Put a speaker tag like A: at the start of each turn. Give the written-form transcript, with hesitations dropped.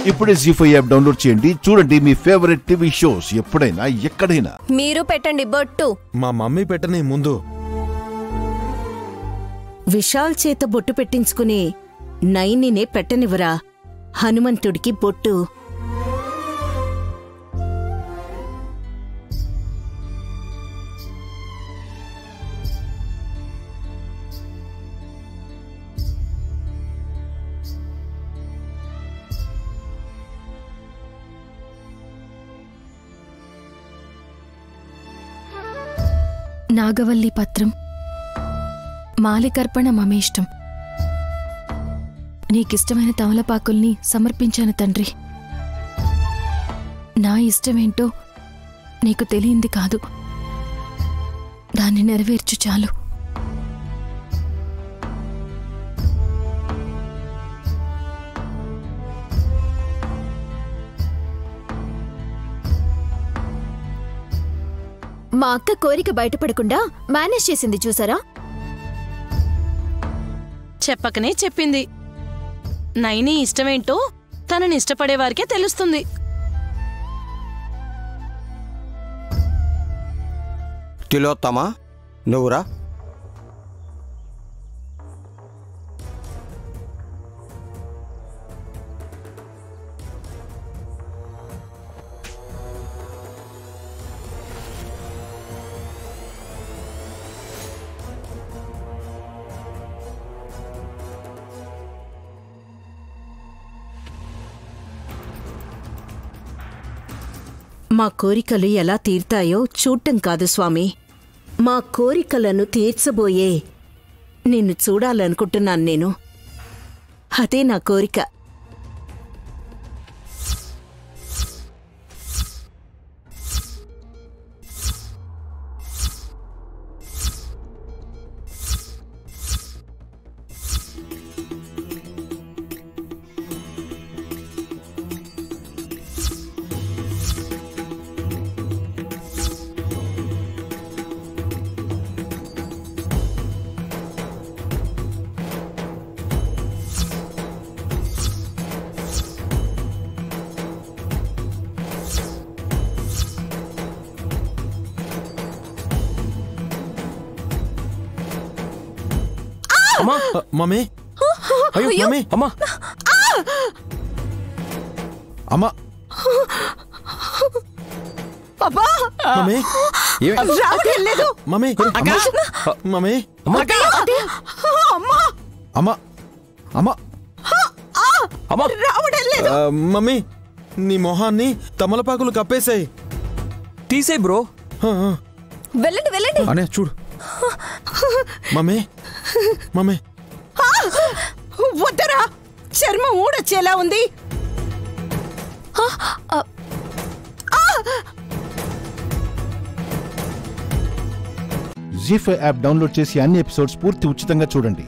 A: ఇప్పుడే జీ5 app download చేయండి. చూడండి మీ ఫేవరెట్ టీవీ షోస్ ఎప్పుడైనా ఎక్కడైనా.
B: మీరు పెట్టండి బొట్టు.
C: మా మమ్మీ పెట్టని ముందు.
D: విశాల్ చేత బొట్టు పెట్టించుకుని నైనినే పెట్టనివరా హనుమంతుడికి బొట్టు.
E: నాగవల్లి పత్రం మాలికర్పణ మమేష్టం. నీకిష్టమైన తమలపాకుల్ని సమర్పించాను తండ్రి. నా ఇష్టమేంటో నీకు తెలియంది కాదు, దాన్ని నెరవేర్చు చాలు.
B: మా అక్క కోరిక బయటపడకుండా మేనేజ్ చేసింది చూసారా?
F: చెప్పకనే చెప్పింది. నైని ఇష్టమేంటో తనని ఇష్టపడేవారికే తెలుస్తుంది.
G: తిలోత్తమా, నువ్వురా.
D: మా కోరికలు ఎలా తీర్తాయో చూడటం కాదు స్వామి, మా కోరికలను తీర్చబోయే నిన్ను చూడాలనుకుంటున్నాను నేను. అదే నా కోరిక.
C: అమ్మా, మమ్మీ, అయ్యో మమ్మీ, అమ్మా, అమ్మా, మమ్మీ, మమ్మీ, మమ్మీ, మమ్మీ, నీ మొహాన్ని తమలపాకులు కప్పేశాయి.
H: తీసే బ్రో.
B: వెళ్ళండి వెళ్ళండి
C: అనే చూడు. మమ్మీ, మమ్మీ,
D: వద్దరా, చర్మం ఊడొచ్చేలా ఉంది.
A: జీ5 యాప్ డౌన్లోడ్ చేసి అన్ని ఎపిసోడ్స్ పూర్తి ఉచితంగా చూడండి.